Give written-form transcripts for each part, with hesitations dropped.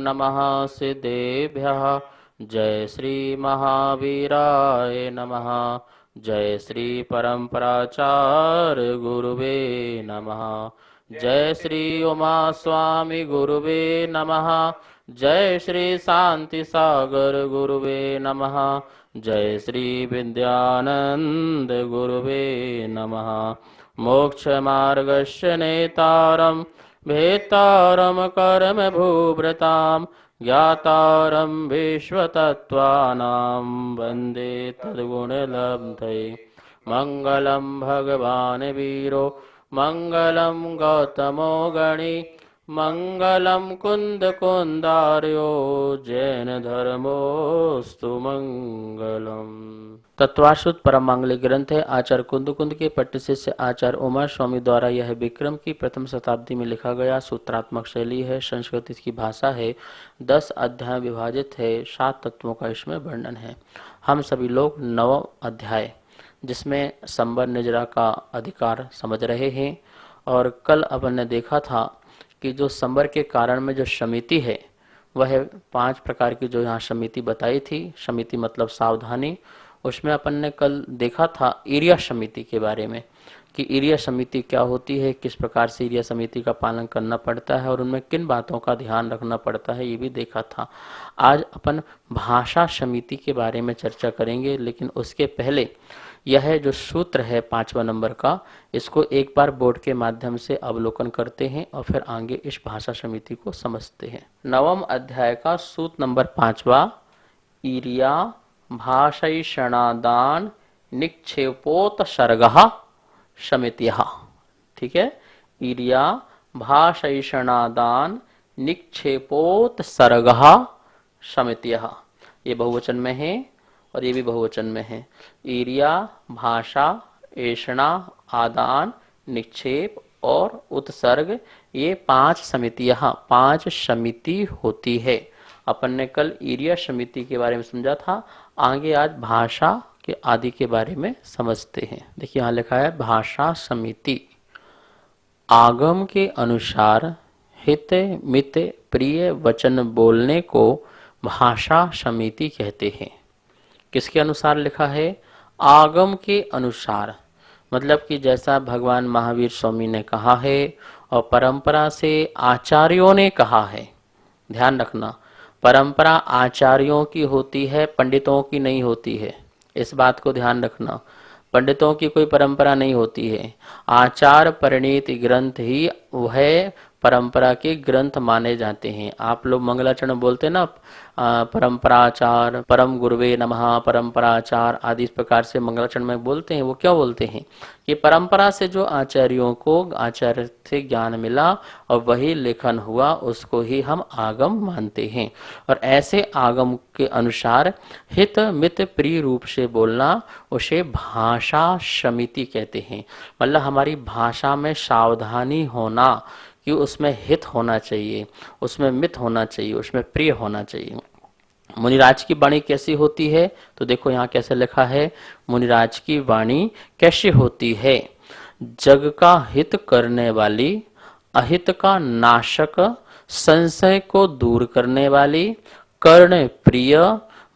नमः सिद्धेभ्यः। जय श्री महावीराय नमः। जय श्री परम्पराचार्य गुरुवे नमः। जय श्री उमा स्वामी गुरुवे नमः। जय श्री शांति सागर गुरुवे नमः। जय श्री विद्यानंद गुरुवे नमः। मोक्ष मार्गस्य नेतारं भेतारं कर्म भूभृतां ज्ञातारं विश्वतत्त्वानां वन्दे तद्गुणलब्धये। मंगलम भगवान वीरो मंगलम गौतमो गणी मंगलम कुंद कुंदार्यो जैन धर्मोस्तु मंगलम। तत्वाश्रुत परम मांगलिक ग्रंथ है आचार्य कुंद कुंद के पट्ट शिष्य आचार्य उमा स्वामी द्वारा यह विक्रम की प्रथम शताब्दी में लिखा गया सूत्रात्मक शैली है। संस्कृत इसकी भाषा है। 10 अध्याय विभाजित है। 7 तत्वों का इसमें वर्णन है। हम सभी लोग 9वां अध्याय जिसमें संबर निजरा का अधिकार समझ रहे हैं। और कल अपन ने देखा था कि जो संबर के कारण में जो समिति है वह 5 प्रकार की जो यहाँ समिति बताई थी। समिति मतलब सावधानी। उसमें अपन ने कल देखा था ईर्या समिति के बारे में कि ईर्या समिति क्या होती है, किस प्रकार से ईर्या समिति का पालन करना पड़ता है और उनमें किन बातों का ध्यान रखना पड़ता है, ये भी देखा था। आज अपन भाषा समिति के बारे में चर्चा करेंगे, लेकिन उसके पहले यह जो सूत्र है 5वां नंबर का, इसको एक बार बोर्ड के माध्यम से अवलोकन करते हैं और फिर आगे इस भाषा समिति को समझते हैं। 9वें अध्याय का सूत्र नंबर 5वां, ईर्या भाषैषणादान निक्षेपोत सर्गः समितियः। ठीक है, ईर्या भाषैषणादान निक्षेपोत सर्गः समितियः। ये बहुवचन में है और ये भी बहुवचन में है। ईर्या भाषा ऐषणा आदान निक्षेप और उत्सर्ग, ये 5 समितियां 5 समिति होती है। अपन ने कल ईर्या समिति के बारे में समझा था। आगे आज भाषा के आदि के बारे में समझते हैं। देखिए यहाँ लिखा है भाषा समिति। आगम के अनुसार हित मित प्रिय वचन बोलने को भाषा समिति कहते हैं। किसके अनुसार लिखा है? आगम के अनुसार, मतलब कि जैसा भगवान महावीर स्वामी ने कहा है और परंपरा से आचार्यों ने कहा है। ध्यान रखना, परंपरा आचार्यों की होती है, पंडितों की नहीं होती है। इस बात को ध्यान रखना, पंडितों की कोई परंपरा नहीं होती है। आचार परिणीत ग्रंथ ही वह परंपरा के ग्रंथ माने जाते हैं। आप लोग मंगलाचरण बोलते हैं ना, परंपराचार, परम गुरुवे नमः, परंपराचार आदि इस प्रकार से मंगलाचरण में बोलते हैं। वो क्या बोलते हैं कि परंपरा से जो आचार्यों को आचार्य से ज्ञान मिला और वही लेखन हुआ, उसको ही हम आगम मानते हैं। और ऐसे आगम के अनुसार हित मित प्रिय रूप से बोलना, उसे भाषा समिति कहते हैं। मतलब हमारी भाषा में सावधानी होना कि उसमें हित होना चाहिए, उसमें मित होना चाहिए, उसमें प्रिय होना चाहिए। मुनिराज की वाणी कैसी होती है? तो देखो यहाँ कैसे लिखा है, मुनिराज की वाणी कैसी होती है? जग का हित करने वाली, अहित का नाशक, संशय को दूर करने वाली, कर्ण प्रिय,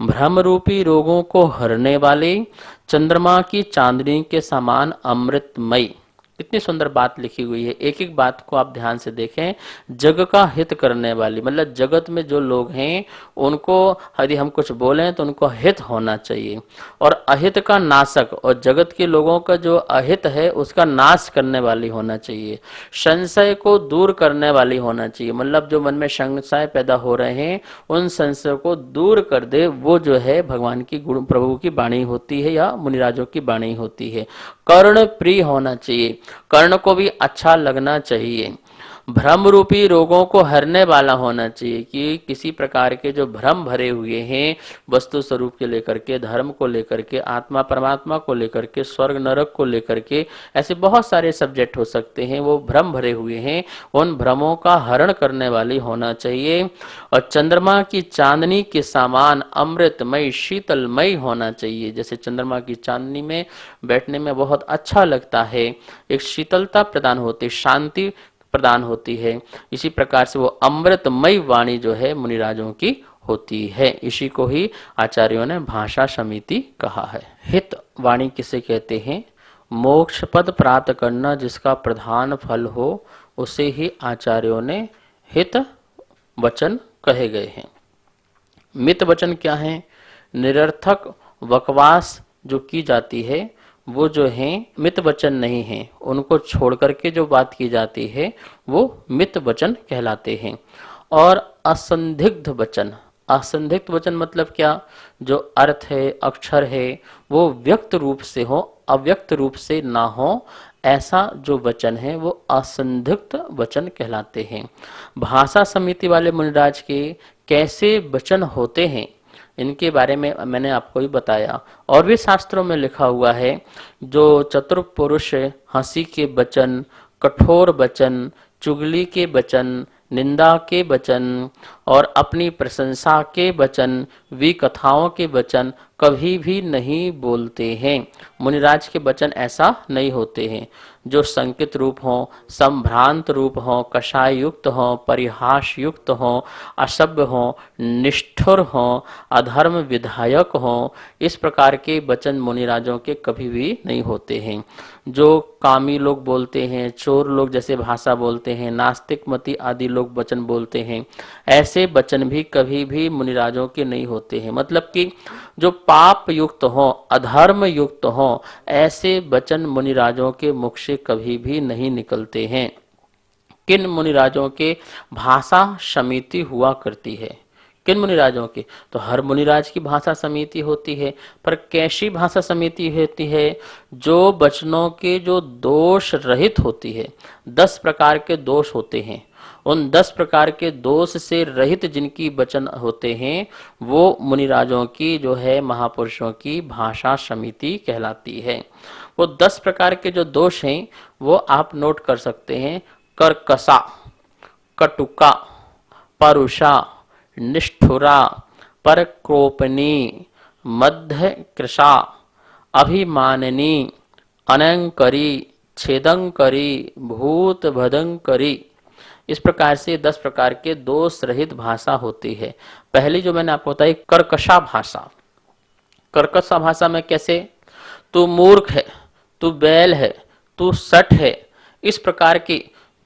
भ्रम रूपी रोगों को हरने वाली, चंद्रमा की चांदनी के समान अमृतमयी। कितनी सुंदर बात लिखी हुई है। एक एक बात को आप ध्यान से देखें। जग का हित करने वाली, मतलब जगत में जो लोग हैं उनको यदि हम कुछ बोलें तो उनको हित होना चाहिए। और अहित का नाशक, और जगत के लोगों का जो अहित है उसका नाश करने वाली होना चाहिए। संशय को दूर करने वाली होना चाहिए, मतलब जो मन में संशय पैदा हो रहे हैं उन संशय को दूर कर दे, वो जो है भगवान की गुरु प्रभु की वाणी होती है या मुनिराजों की वाणी होती है। कर्ण प्रिय होना चाहिए, कर्ण को भी अच्छा लगना चाहिए। भ्रम रूपी रोगों को हरने वाला होना चाहिए कि किसी प्रकार के जो भ्रम भरे हुए हैं वस्तु स्वरूप के लेकर के, धर्म को लेकर के, आत्मा परमात्मा को लेकर के, स्वर्ग नरक को लेकर के, ऐसे बहुत सारे सब्जेक्ट हो सकते हैं, वो भ्रम भरे हुए हैं, उन भ्रमों का हरण करने वाली होना चाहिए। और चंद्रमा की चांदनी के समान अमृतमय शीतलमय होना चाहिए। जैसे चंद्रमा की चांदनी में बैठने में बहुत अच्छा लगता है, एक शीतलता प्रदान होती, शांति प्रदान होती है। इसी प्रकार से वो अमृतमयी वाणी जो है मुनिराजों की होती है। इसी को ही आचार्यों ने भाषा समिति कहा है। हित वाणी किसे कहते हैं? मोक्ष पद प्राप्त करना जिसका प्रधान फल हो उसे ही आचार्यों ने हित वचन कहे गए हैं। मित वचन क्या है? निरर्थक बकवास जो की जाती है वो जो है मित वचन नहीं है, उनको छोड़ करके जो बात की जाती है वो मित वचन कहलाते हैं। और असंदिग्ध वचन, असंदिग्ध वचन मतलब क्या? जो अर्थ है, अक्षर है, वो व्यक्त रूप से हो, अव्यक्त रूप से ना हो, ऐसा जो वचन है वो असंदिग्ध वचन कहलाते हैं। भाषा समिति वाले मुनिराज के कैसे वचन होते हैं इनके बारे में मैंने आपको ही बताया। और भी शास्त्रों में लिखा हुआ है, जो चतुर्पुरुष हंसी के वचन, कठोर वचन, चुगली के वचन, निंदा के वचन और अपनी प्रशंसा के वचन, विकथाओं के वचन कभी भी नहीं बोलते हैं। मुनिराज के वचन ऐसा नहीं होते हैं जो संकित रूप हो, संभ्रांत रूप हो, कषाय युक्त हो, परिहास युक्त हो, असभ्य हो, निष्ठुर हो, अधर्म विधायक हो। इस प्रकार के वचन मुनिराजों के कभी भी नहीं होते हैं। जो कामी लोग बोलते हैं, चोर लोग जैसे भाषा बोलते हैं, नास्तिक मती आदि लोग वचन बोलते हैं, ऐसे वचन भी कभी भी मुनिराजों के नहीं होते हैं। मतलब कि जो पाप युक्त हो, अधर्म युक्त हो, ऐसे वचन मुनिराजों के मुख से कभी भी नहीं निकलते हैं। किन मुनिराजों के भाषा समिति हुआ करती है? किन मुनिराजों की? तो हर मुनिराज की भाषा समिति होती है, पर कैसी भाषा समिति होती है? जो वचनों के जो दोष रहित होती है। 10 प्रकार के दोष होते हैं, उन 10 प्रकार के दोष से रहित जिनकी वचन होते हैं वो मुनिराजों की जो है, महापुरुषों की भाषा समिति कहलाती है। वो 10 प्रकार के जो दोष हैं वो आप नोट कर सकते हैं। कर्कशा, कटुका, परुषा, निष्ठुरा, परक्रोपनी, मध्य कृशा, अभिमाननी, अनंकरी, छेदंकरी, भूत भदंकरी। इस प्रकार से 10 प्रकार के दोष रहित भाषा होती है। पहली जो मैंने आपको बताई कर्कशा भाषा। कर्कशा भाषा में कैसे? तू मूर्ख है, तू बैल है, तू सठ है, इस प्रकार की,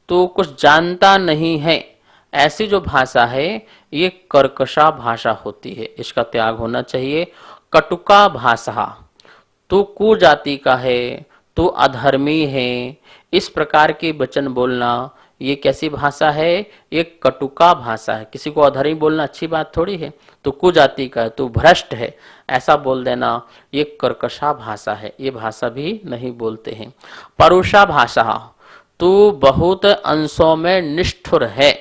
तू कुछ जानता नहीं है, ऐसी जो भाषा है ये कर्कशा भाषा होती है, इसका त्याग होना चाहिए। कटुका भाषा, तू कुजाति का है, तू अधर्मी है, इस प्रकार के वचन बोलना ये कैसी भाषा है? ये कटुका भाषा है। किसी को अधर्मी बोलना अच्छी बात थोड़ी है। तू कुजाति का है, तू भ्रष्ट है, ऐसा बोल देना ये कर्कशा भाषा है, ये भाषा भी नहीं बोलते हैं। परुषा भाषा, तू बहुत अंशों में निष्ठुर है,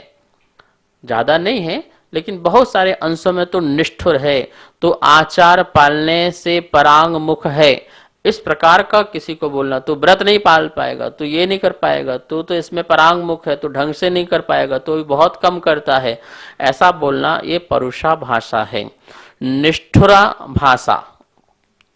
ज्यादा नहीं है लेकिन बहुत सारे अंशों में तो निष्ठुर है, तो आचार पालने से परांग मुख है, इस प्रकार का किसी को बोलना। तू व्रत नहीं पाल पाएगा, तू ये नहीं कर पाएगा, तू तो इसमें परांग मुख है, तू ढंग से नहीं कर पाएगा, तो बहुत कम करता है, ऐसा बोलना ये परुषा भाषा है। निष्ठुरा भाषा,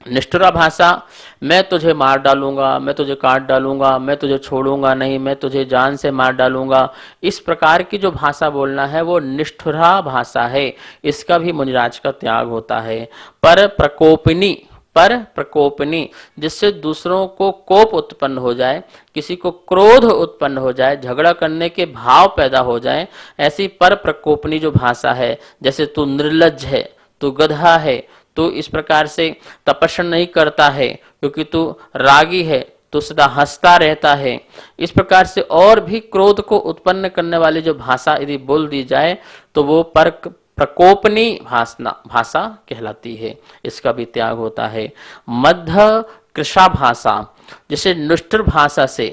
निष्ठुरा भाषा, मैं तुझे मार डालूंगा, मैं तुझे काट डालूंगा, मैं तुझे छोड़ूंगा नहीं, मैं तुझे जान से मार डालूंगा, इस प्रकार की जो भाषा बोलना है वो निष्ठुरा भाषा है, इसका भी मुनिराज का त्याग होता है। पर प्रकोपनी, पर प्रकोपनी, जिससे दूसरों को कोप उत्पन्न हो जाए, किसी को क्रोध उत्पन्न हो जाए, झगड़ा करने के भाव पैदा हो जाए, ऐसी पर प्रकोपनी जो भाषा है, जैसे तू निर्लज्ज है, तू गधा है, तू इस प्रकार से तपस्या नहीं करता है, क्योंकि तू रागी है, तो सदा हंसता रहता है, इस प्रकार से और भी क्रोध को उत्पन्न करने वाली जो भाषा यदि बोल दी जाए तो वो पर प्रकोपनी भाषा कहलाती है, इसका भी त्याग होता है। मध्य कृशा भाषा, जैसे निष्ठुर भाषा से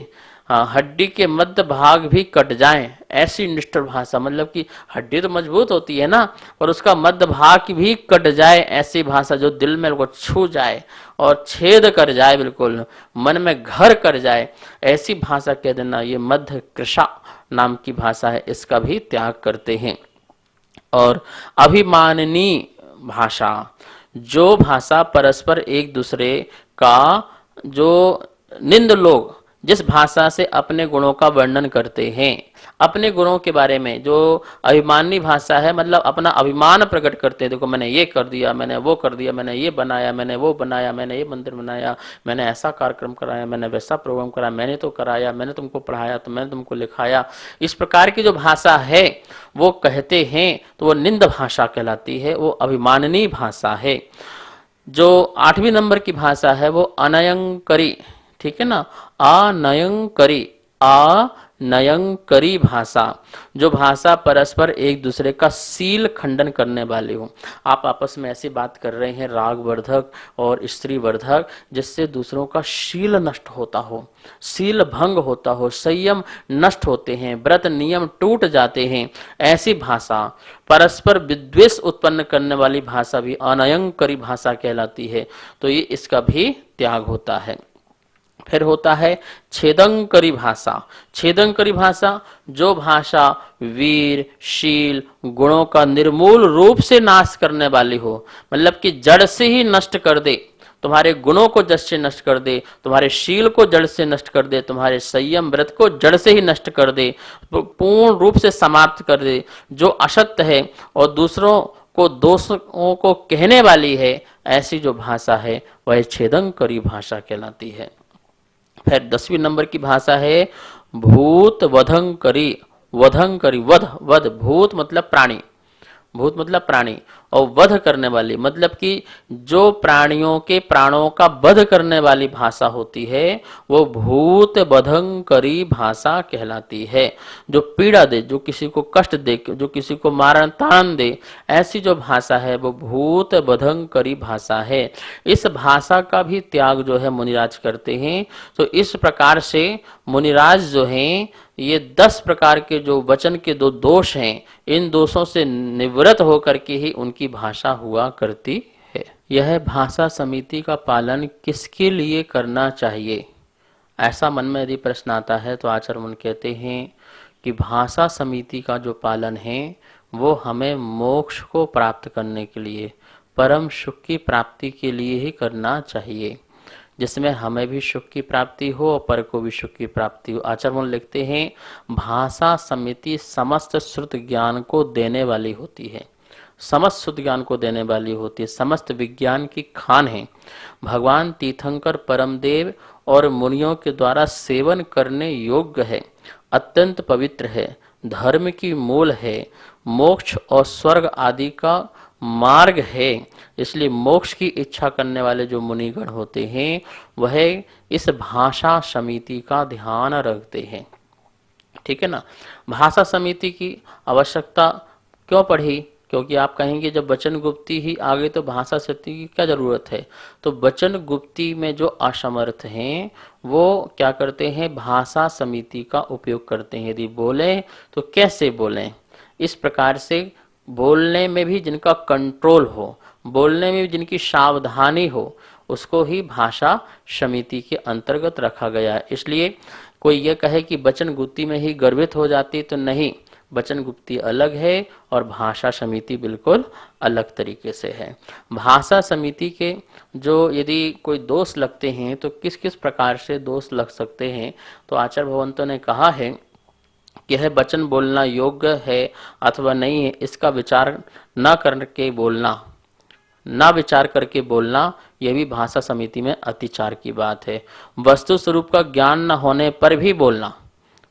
हड्डी के मध्य भाग भी कट जाए, ऐसी निष्ठुर भाषा, मतलब कि हड्डी तो मजबूत होती है ना, पर उसका मध्य भाग भी कट जाए, ऐसी भाषा जो दिल में को छू जाए और छेद कर जाए, बिल्कुल मन में घर कर जाए, ऐसी भाषा कह देना ये मध्य कृशा नाम की भाषा है, इसका भी त्याग करते हैं। और अभिमाननी भाषा, जो भाषा परस्पर एक दूसरे का जो निंद लोग जिस भाषा से अपने गुणों का वर्णन करते हैं। अपने गुणों के बारे में जो अभिमानी भाषा है, मतलब अपना अभिमान प्रकट करते हैं। देखो मैंने ये कर दिया, मैंने वो कर दिया, मैंने ये बनाया, मैंने वो बनाया, मैंने ये मंदिर बनाया, मैंने ऐसा कार्यक्रम कराया, मैंने वैसा प्रोग्राम कराया, मैंने तो कराया, मैंने तुमको पढ़ाया, तो मैंने तुमको लिखाया। इस प्रकार की जो भाषा है वो कहते हैं तो वो निंद भाषा कहलाती है, वो अभिमाननीय भाषा है। जो 8वीं नंबर की भाषा है वो अनयंकरी, ठीक है ना, अनयंकरी, अनयंकरी भाषा। जो भाषा परस्पर एक दूसरे का शील खंडन करने वाली हो। आप आपस में ऐसी बात कर रहे हैं रागवर्धक और स्त्रीवर्धक जिससे दूसरों का शील नष्ट होता हो, शील भंग होता हो, संयम नष्ट होते हैं, व्रत नियम टूट जाते हैं। ऐसी भाषा, परस्पर विद्वेष उत्पन्न करने वाली भाषा भी अनयंकरी भाषा कहलाती है। तो ये इसका भी त्याग होता है। फिर होता है छेदंकरी भाषा। छेदंकरी भाषा, जो भाषा वीर शील गुणों का निर्मूल रूप से नाश करने वाली हो, मतलब कि जड़ से ही नष्ट कर दे, तुम्हारे गुणों को जड़ से नष्ट कर दे, तुम्हारे शील को जड़ से नष्ट कर दे, तुम्हारे संयम व्रत को जड़ से ही नष्ट कर दे, पूर्ण रूप से समाप्त कर दे, जो असत्य है और दूसरों को दोषों को कहने वाली है, ऐसी जो भाषा है वह छेदंकरी भाषा कहलाती है। फिर 10वीं नंबर की भाषा है भूत वधंकरी। वधंकरी, वध, वध, भूत मतलब प्राणी, भूत मतलब प्राणी, और वध करने वाली मतलब कि जो प्राणियों के प्राणों का वध करने वाली भाषा होती है वो भूत वधंकरी भाषा कहलाती है। जो पीड़ा दे, जो किसी को कष्ट दे, जो किसी को मारण ताड़न दे, ऐसी जो भाषा है वो भूत वधंकरी भाषा है। इस भाषा का भी त्याग जो है मुनिराज करते हैं। तो इस प्रकार से मुनिराज जो हैं ये 10 प्रकार के जो वचन के दो दोष हैं, इन दोषों से निवृत्त होकर के ही उनकी भाषा हुआ करती है। यह भाषा समिति का पालन किसके लिए करना चाहिए, ऐसा मन में यदि प्रश्न आता है तो आचार्य मुनि कहते हैं कि भाषा समिति का जो पालन है वो हमें मोक्ष को प्राप्त करने के लिए, परम सुख की प्राप्ति के लिए ही करना चाहिए, जिसमें हमें भी सुख की प्राप्ति हो और पर को भी सुख की प्राप्ति हो। आचार्य मुनि लिखते हैं भाषा समिति समस्त श्रुत ज्ञान को देने वाली होती है, समस्त शुद्ध ज्ञान को देने वाली होती है, समस्त विज्ञान की खान है। भगवान तीर्थंकर परमदेव और मुनियों के द्वारा सेवन करने योग्य है, अत्यंत पवित्र है, धर्म की मूल है, मोक्ष और स्वर्ग आदि का मार्ग है। इसलिए मोक्ष की इच्छा करने वाले जो मुनिगण होते हैं वह इस भाषा समिति का ध्यान रखते हैं, ठीक है ना। भाषा समिति की आवश्यकता क्यों पड़ी, क्योंकि आप कहेंगे जब वचन गुप्ती ही आ गई तो भाषा समिति की क्या जरूरत है। तो वचन गुप्ती में जो असमर्थ हैं वो क्या करते हैं, भाषा समिति का उपयोग करते हैं। यदि बोलें तो कैसे बोलें, इस प्रकार से बोलने में भी जिनका कंट्रोल हो, बोलने में भी जिनकी सावधानी हो, उसको ही भाषा समिति के अंतर्गत रखा गया है। इसलिए कोई ये कहे कि वचन गुप्ती में ही गर्भित हो जाती, तो नहीं, वचन गुप्ती अलग है और भाषा समिति बिल्कुल अलग तरीके से है। भाषा समिति के जो यदि कोई दोष लगते हैं तो किस किस प्रकार से दोष लग सकते हैं, तो आचार्य भगवंतों ने कहा है कि यह वचन बोलना योग्य है अथवा नहीं है, इसका विचार न करके बोलना, ना विचार करके बोलना, यह भी भाषा समिति में अतिचार की बात है। वस्तु स्वरूप का ज्ञान न होने पर भी बोलना,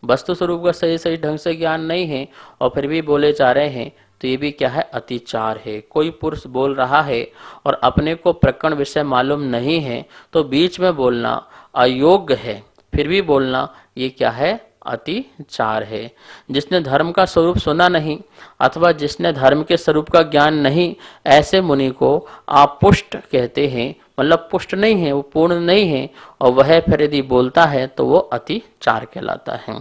वस्तु स्वरूप का सही सही ढंग से ज्ञान नहीं है और फिर भी बोले जा रहे हैं, तो ये भी क्या है, अतिचार है। कोई पुरुष बोल रहा है और अपने को प्रकरण विषय मालूम नहीं है तो बीच में बोलना अयोग्य है, फिर भी बोलना ये क्या है, अतिचार है। जिसने धर्म का स्वरूप सुना नहीं अथवा जिसने धर्म के स्वरूप का ज्ञान नहीं, ऐसे मुनि को अपुष्ट कहते हैं, मतलब पुष्ट नहीं है, वो पूर्ण नहीं है, और वह फिर यदि बोलता है तो वो अतिचार कहलाता है।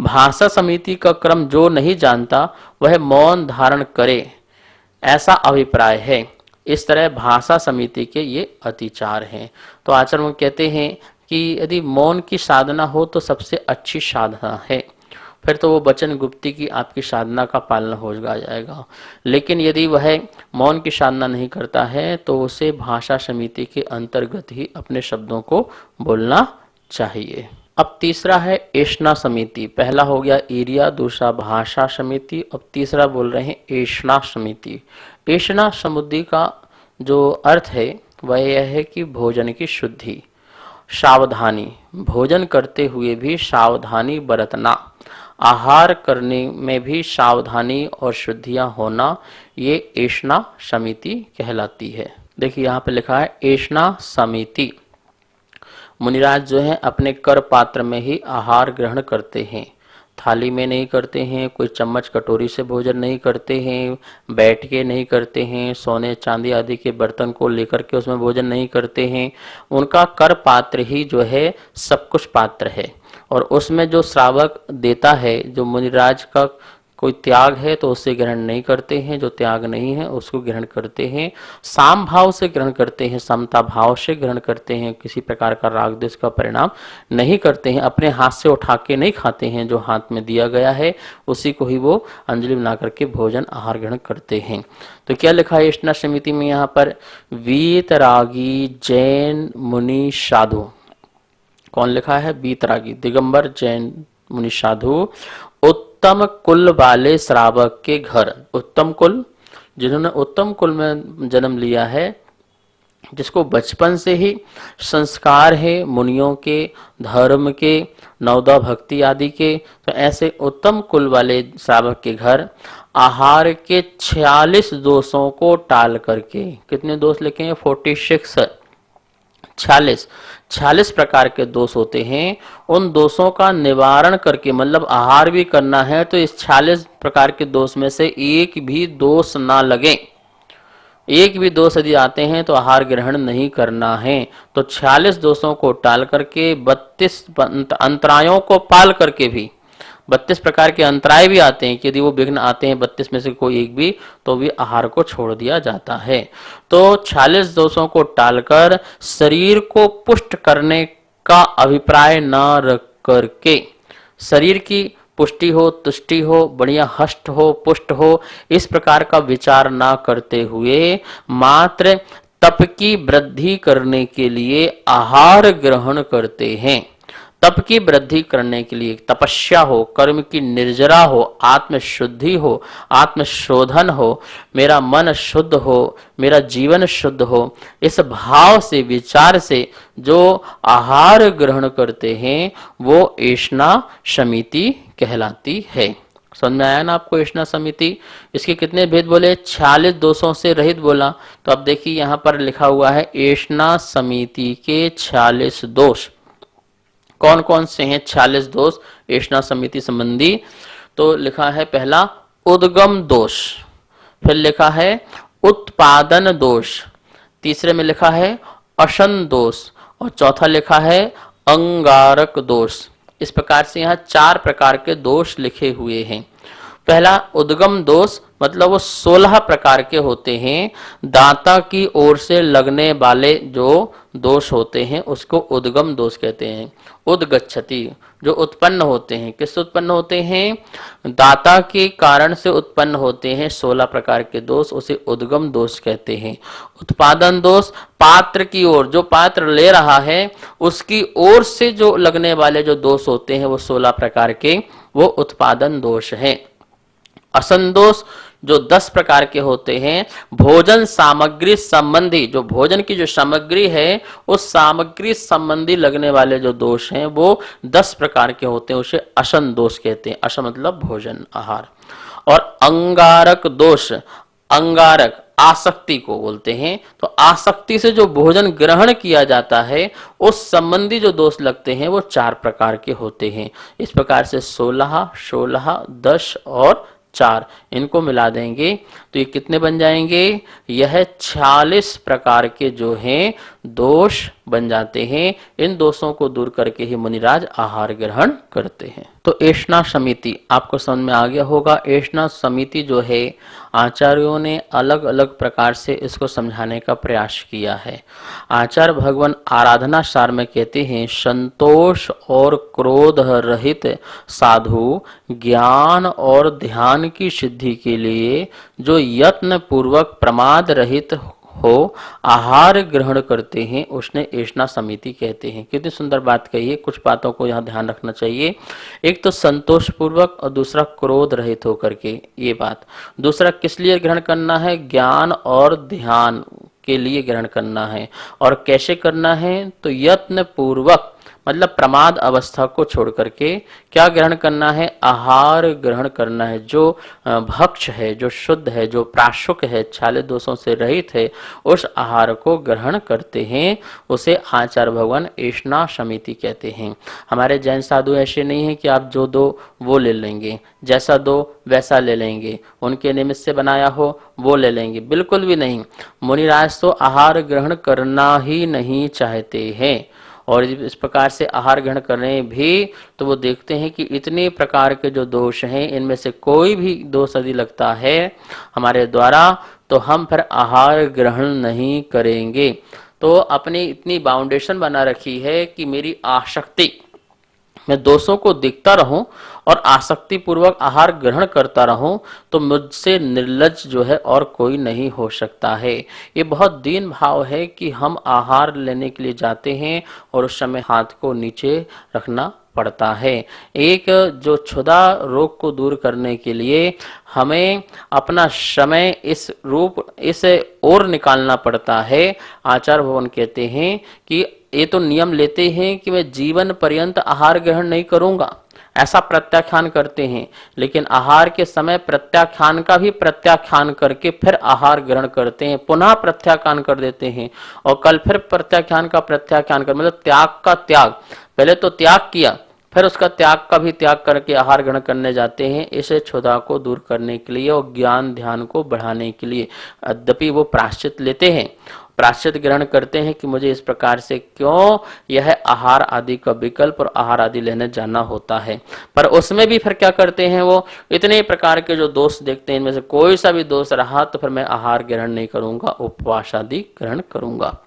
भाषा समिति का क्रम जो नहीं जानता वह मौन धारण करे, ऐसा अभिप्राय है। इस तरह भाषा समिति के ये अतिचार हैं। तो आचार्य कहते हैं कि यदि मौन की साधना हो तो सबसे अच्छी साधना है, फिर तो वो वचन गुप्ती की आपकी साधना का पालन हो जाएगा। लेकिन यदि वह मौन की साधना नहीं करता है तो उसे भाषा समिति के अंतर्गत ही अपने शब्दों को बोलना चाहिए। अब तीसरा है एषणा समिति। पहला हो गया ईर्या, दूसरा भाषा समिति, अब तीसरा बोल रहे हैं एषणा समिति। एषणा समिति का जो अर्थ है वह यह है कि भोजन की शुद्धि, सावधानी, भोजन करते हुए भी सावधानी बरतना, आहार करने में भी सावधानी और शुद्धियां होना, ये एषणा समिति कहलाती है। देखिए यहाँ पे लिखा है एषणा समिति। मुनिराज जो है अपने कर पात्र में ही आहार ग्रहण करते हैं, थाली में नहीं करते हैं, कोई चम्मच कटोरी से भोजन नहीं करते हैं, बैठ के नहीं करते हैं, सोने चांदी आदि के बर्तन को लेकर के उसमें भोजन नहीं करते हैं। उनका कर पात्र ही जो है सब कुछ पात्र है, और उसमें जो श्रावक देता है, जो मुनिराज का कोई त्याग है तो उससे ग्रहण नहीं करते हैं, जो त्याग नहीं है उसको ग्रहण करते हैं, साम भाव से ग्रहण करते हैं, समता भाव से ग्रहण करते हैं, किसी प्रकार का राग द्वेष का परिणाम नहीं करते हैं, अपने हाथ से उठा के नहीं खाते हैं, जो हाथ में दिया गया है उसी को ही वो अंजलि बना करके भोजन आहार ग्रहण करते हैं। तो क्या लिखा है एषणा समिति में यहाँ पर? वीतरागी जैन मुनि साधु। कौन लिखा है? वीतरागी दिगंबर जैन मुनि साधु उत्तम कुल वाले श्रावक के घर। उत्तम कुल, जिन्होंने उत्तम कुल में जन्म लिया है, जिसको बचपन से ही संस्कार है मुनियों के, धर्म के, नवदा भक्ति आदि के, तो ऐसे उत्तम कुल वाले श्रावक के घर आहार के 46 दोषों को टाल करके, कितने दोष लिखे हैं? 46, 46 प्रकार के दोष होते हैं। उन दोषों का निवारण करके, मतलब आहार भी करना है तो इस 46 प्रकार के दोष में से एक भी दोष ना लगे। एक भी दोष यदि आते हैं तो आहार ग्रहण नहीं करना है। तो 46 दोषों को टाल करके, 32 अंतरायों को पाल करके भी, 32 प्रकार के अंतराय भी आते हैं कि यदि वो विघ्न आते हैं 32 में से कोई एक भी, तो भी आहार को छोड़ दिया जाता है। तो 46 दोषों को टालकर शरीर को पुष्ट करने का अभिप्राय न रख करके, शरीर की पुष्टि हो, तुष्टि हो, बढ़िया हष्ट हो, पुष्ट हो, इस प्रकार का विचार ना करते हुए मात्र तप की वृद्धि करने के लिए आहार ग्रहण करते हैं। तप की वृद्धि करने के लिए तपस्या हो, कर्म की निर्जरा हो, आत्मशुद्धि हो, आत्मशोधन हो, मेरा मन शुद्ध हो, मेरा जीवन शुद्ध हो, इस भाव से, विचार से जो आहार ग्रहण करते हैं वो एषणा समिति कहलाती है। समझ में आया ना आपको एषणा समिति? इसके कितने भेद बोले? 46 दोषों से रहित बोला। तो अब देखिए यहाँ पर लिखा हुआ है एषणा समिति के 46 दोष। कौन कौन से हैं 46 दोष एषणा समिति संबंधी? तो लिखा है पहला उद्गम दोष, फिर लिखा है उत्पादन दोष, तीसरे में लिखा है अशन दोष, और चौथा लिखा है अंगारक दोष। इस प्रकार से यहाँ 4 प्रकार के दोष लिखे हुए हैं। पहला उद्गम दोष, मतलब वो 16 प्रकार के होते हैं। दाता की ओर से लगने वाले जो दोष होते हैं उसको उद्गम दोष कहते हैं। उद्गच्छति, जो उत्पन्न होते हैं, किससे उत्पन्न होते हैं? दाता के कारण से उत्पन्न होते हैं 16 प्रकार के दोष, उसे उद्गम दोष कहते हैं। उत्पादन दोष, पात्र की ओर, जो पात्र ले रहा है उसकी ओर से जो लगने वाले जो दोष होते हैं वो 16 प्रकार के, वो उत्पादन दोष है। असंदोष, जो 10 प्रकार के होते हैं। भोजन सामग्री संबंधी, जो भोजन की जो सामग्री है उस सामग्री संबंधी लगने वाले जो दोष हैं वो 10 प्रकार के होते हैं, उसे असन दोष कहते हैं। असन मतलब भोजन, आहार। और अंगारक दोष, अंगारक आसक्ति को बोलते हैं। तो आसक्ति से जो भोजन ग्रहण किया जाता है उस संबंधी जो दोष लगते हैं वो 4 प्रकार के होते हैं। इस प्रकार से 16, 16, 10 और 4 इनको मिला देंगे तो ये कितने बन जाएंगे? यह 46 प्रकार के जो हैं दोष बन जाते हैं। इन दोषों को दूर करके ही मुनिराज आहार ग्रहण करते हैं। तो एषणा समिति आपको समझ में आ गया होगा। एषणा समिति जो है आचार्यों ने अलग अलग प्रकार से इसको समझाने का प्रयास किया है। आचार्य भगवान आराधना सार में कहते हैं, संतोष और क्रोध रहित साधु ज्ञान और ध्यान की सिद्धि के लिए जो यत्न पूर्वक प्रमाद रहित हो आहार ग्रहण करते हैं उसने ऐष्णा समिति कहते हैं। कितनी सुंदर बात कही है। कुछ बातों को यहाँ ध्यान रखना चाहिए। एक तो संतोष पूर्वक और दूसरा क्रोध रहित होकर के, ये बात। दूसरा किस लिए ग्रहण करना है? ज्ञान और ध्यान के लिए ग्रहण करना है। और कैसे करना है? तो यत्न पूर्वक, मतलब प्रमाद अवस्था को छोड़ करके क्या ग्रहण करना है? आहार ग्रहण करना है। जो भक्ष है, जो शुद्ध है, जो प्राशुक है, छाले दोषों से रहित है, उस आहार को ग्रहण करते हैं। उसे आचार्य भगवान ऐष्णा समिति कहते हैं। हमारे जैन साधु ऐसे नहीं है कि आप जो दो वो ले लेंगे, जैसा दो वैसा ले लेंगे, उनके निमित्त से बनाया हो वो ले लेंगे, बिल्कुल भी नहीं। मुनिराज तो आहार ग्रहण करना ही नहीं चाहते हैं। और इस प्रकार से आहार ग्रहण करें भी तो वो देखते हैं कि इतने प्रकार के जो दोष हैं, इनमें से कोई भी दोष यदि लगता है हमारे द्वारा तो हम फिर आहार ग्रहण नहीं करेंगे। तो अपनी इतनी बाउंडेशन बना रखी है कि मेरी आसक्ति, मैं दोषों को देखता रहूं और आसक्ति पूर्वक आहार ग्रहण करता रहूं, तो मुझसे निर्लज्ज जो है और कोई नहीं हो सकता है। ये बहुत दीन भाव है कि हम आहार लेने के लिए जाते हैं और उस समय हाथ को नीचे रखना पड़ता है। एक जो क्षुधा रोग को दूर करने के लिए हमें अपना समय इस ओर निकालना पड़ता है। आचार्य भगवान कहते हैं कि ये तो नियम लेते हैं कि मैं जीवन पर्यंत आहार ग्रहण नहीं करूंगा, ऐसा प्रत्याख्यान करते हैं, लेकिन आहार के समय प्रत्याख्यान का भी प्रत्याख्यान करके फिर आहार ग्रहण करते हैं, पुनः प्रत्याख्यान कर देते हैं और कल फिर प्रत्याख्यान का प्रत्याख्यान कर, मतलब त्याग का त्याग। पहले तो त्याग किया, फिर उसका त्याग का भी त्याग करके आहार ग्रहण करने जाते हैं, इसे क्षुधा को दूर करने के लिए और ज्ञान ध्यान को बढ़ाने के लिए। यद्यपि वो प्रायश्चित लेते हैं, प्रायश्चित ग्रहण करते हैं कि मुझे इस प्रकार से क्यों यह आहार आदि का विकल्प और आहार आदि लेने जाना होता है। पर उसमें भी फिर क्या करते हैं, वो इतने प्रकार के जो दोष देखते हैं, इनमें से कोई सा भी दोष रहा तो फिर मैं आहार ग्रहण नहीं करूंगा, उपवास आदि ग्रहण करूंगा।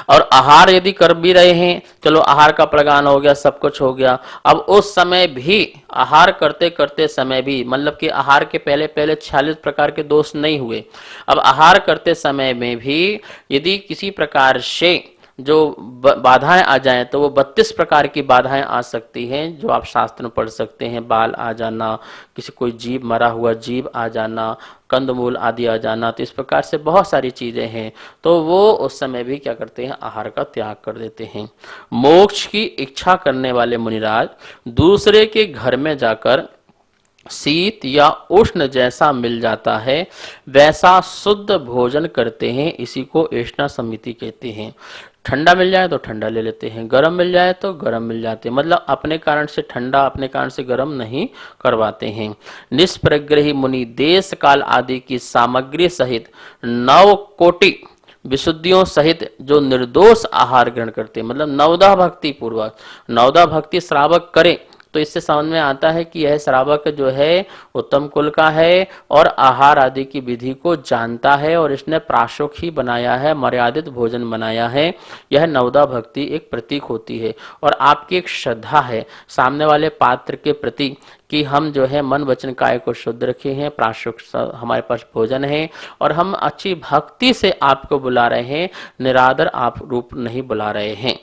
और आहार यदि कर भी रहे हैं, चलो आहार का प्रगान हो गया, सब कुछ हो गया, अब उस समय भी आहार करते करते समय भी, मतलब कि आहार के पहले पहले 46 प्रकार के दोष नहीं हुए, अब आहार करते समय में भी यदि किसी प्रकार से जो बाधाएं आ जाएं तो वो 32 प्रकार की बाधाएं आ सकती हैं, जो आप शास्त्र में पढ़ सकते हैं। बाल आ जाना, किसी कोई जीव, मरा हुआ जीव आ जाना, कंदमूल आदि आ जाना, तो इस प्रकार से बहुत सारी चीजें हैं। तो वो उस समय भी क्या करते हैं, आहार का त्याग कर देते हैं। मोक्ष की इच्छा करने वाले मुनिराज दूसरे के घर में जाकर शीत या उष्ण जैसा मिल जाता है वैसा शुद्ध भोजन करते हैं, इसी को ऐष्णा समिति कहते हैं। ठंडा मिल जाए तो ठंडा ले लेते हैं, गरम मिल जाए तो गरम मिल जाते हैं, मतलब अपने कारण से ठंडा अपने कारण से गरम नहीं करवाते हैं। निष्प्रग्रही मुनि देश काल आदि की सामग्री सहित 9 कोटि विशुद्धियों सहित जो निर्दोष आहार ग्रहण करते हैं, मतलब नवदा भक्ति पूर्वक, नवदा भक्ति श्रावक करे तो इससे समझ में आता है कि यह श्रावक जो है उत्तम कुल का है और आहार आदि की विधि को जानता है और इसने प्राशुक ही बनाया है, मर्यादित भोजन बनाया है। यह नवदा भक्ति एक प्रतीक होती है और आपकी एक श्रद्धा है सामने वाले पात्र के प्रति कि हम जो है मन वचन काय को शुद्ध रखे हैं, प्राशुक हमारे पास भोजन है और हम अच्छी भक्ति से आपको बुला रहे हैं, निरादर आप रूप नहीं बुला रहे हैं।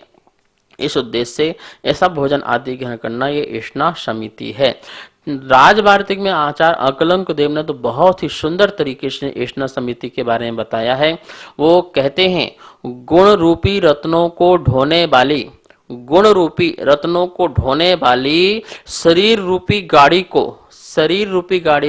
इस उद्देश्य से ऐसा भोजन आदि ग्रहण करना ये ऐष्णा समिति है। राजवार्तिक में आचार्य अकलंक देव ने तो बहुत ही सुंदर तरीके से ऐष्णा समिति के बारे में बताया है। वो कहते हैं गुण रूपी रत्नों को ढोने वाली, गुण रूपी रत्नों को ढोने वाली शरीर रूपी गाड़ी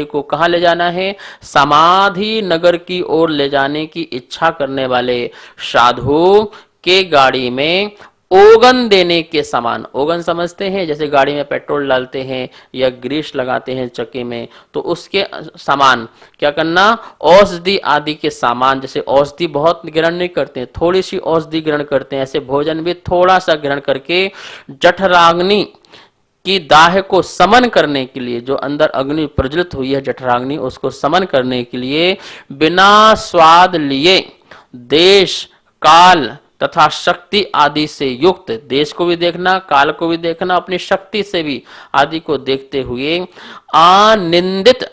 को कहाँ ले जाना है, समाधि नगर की ओर ले जाने की इच्छा करने वाले साधु के गाड़ी में ओगन देने के समान, ओगन समझते हैं जैसे गाड़ी में पेट्रोल डालते हैं या ग्रीस लगाते हैं चक्के में, तो उसके समान क्या करना, औषधि आदि के सामान, जैसे औषधि बहुत ग्रहण नहीं करते हैं, थोड़ी सी औषधि ग्रहण करते हैं, ऐसे भोजन भी थोड़ा सा ग्रहण करके जठराग्नि की दाह को समन करने के लिए, जो अंदर अग्नि प्रज्वलित हुई है जठराग्नि, उसको समन करने के लिए बिना स्वाद लिए देश काल तथा शक्ति आदि से युक्त, देश को भी देखना काल को भी देखना, अपनी शक्ति से भी आदि को देखते हुए अनिंदित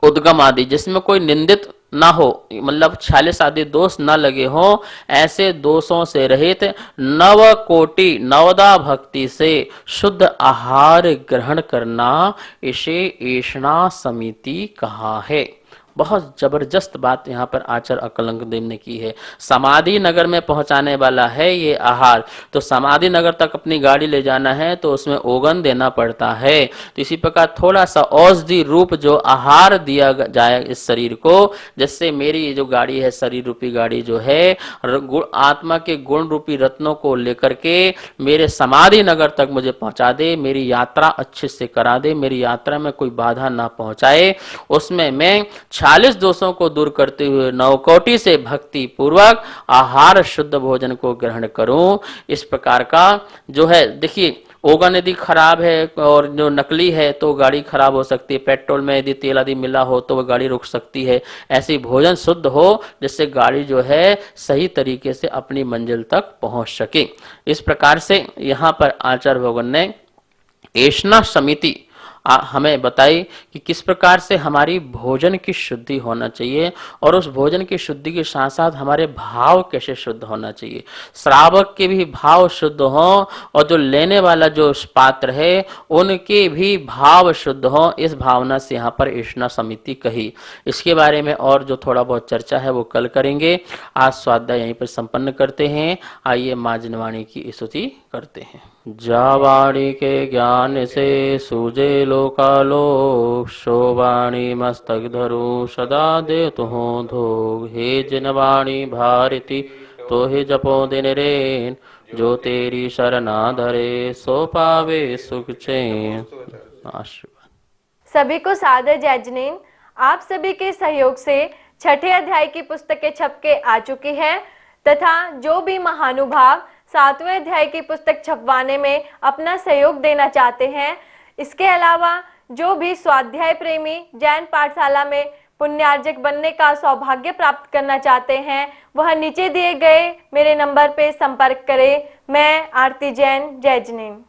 उद्गम आदि, जिसमें कोई निंदित ना हो, मतलब 46 आदि दोष न लगे हो, ऐसे दोषों से रहित नव कोटि नवदा भक्ति से शुद्ध आहार ग्रहण करना, इसे ऐषणा समिति कहा है। बहुत जबरदस्त बात यहाँ पर आचार्य अकलंक देव ने की है। समाधि नगर में पहुंचाने वाला है ये आहार, तो समाधि नगर तक अपनी गाड़ी ले जाना है तो उसमें ओगन देना पड़ता है। तो इसी प्रकार थोड़ा सा औषधि रूप जो आहार दिया जाए इस शरीर को, जिससे मेरी ये जो गाड़ी है, शरीर रूपी गाड़ी जो है, आत्मा के गुण रूपी रत्नों को लेकर के मेरे समाधि नगर तक मुझे पहुंचा दे, मेरी यात्रा अच्छे से करा दे, मेरी यात्रा में कोई बाधा ना पहुंचाए, उसमें मैं 46 दोषों को दूर करते हुए नवकोटि से भक्ति पूर्वक आहार शुद्ध भोजन को ग्रहण करूं। इस प्रकार का जो है, देखिए ओगन यदि खराब है और जो नकली है तो गाड़ी खराब हो सकती है, पेट्रोल में यदि तेल आदि मिला हो तो वह गाड़ी रुक सकती है। ऐसी भोजन शुद्ध हो जिससे गाड़ी जो है सही तरीके से अपनी मंजिल तक पहुंच सके। इस प्रकार से यहाँ पर आचार्य भगवान ने ऐषणा समिति हमें बताई कि किस प्रकार से हमारी भोजन की शुद्धि होना चाहिए, और उस भोजन की शुद्धि के साथ साथ हमारे भाव कैसे शुद्ध होना चाहिए, श्रावक के भी भाव शुद्ध हो और जो लेने वाला जो पात्र है उनके भी भाव शुद्ध हो। इस भावना से यहाँ पर ऐषणा समिति कही। इसके बारे में और जो थोड़ा बहुत चर्चा है वो कल करेंगे। आज स्वाध्याय यहीं पर संपन्न करते हैं। आइए माँ जिनवाणी की स्तुति करते हैं। जा वाणी के ज्ञान से सूझे लोकालोक, सो वाणी मस्तक धरू सदा दे तुहों धोग। हे जिनवाणी भारती तो ही जपो दिन रेन, जो तेरी शरणा धरे सो पावे सुख चैन। आशीर्वाद। सभी को सादर जय जिनेन्द्र। आप सभी के सहयोग से छठे अध्याय की पुस्तकें छप के आ चुकी है, तथा जो भी महानुभाव 7वें अध्याय की पुस्तक छपवाने में अपना सहयोग देना चाहते हैं, इसके अलावा जो भी स्वाध्याय प्रेमी जैन पाठशाला में पुण्यार्जक बनने का सौभाग्य प्राप्त करना चाहते हैं, वह नीचे दिए गए मेरे नंबर पे संपर्क करें। मैं आरती जैन, जय जिनेन्द्र।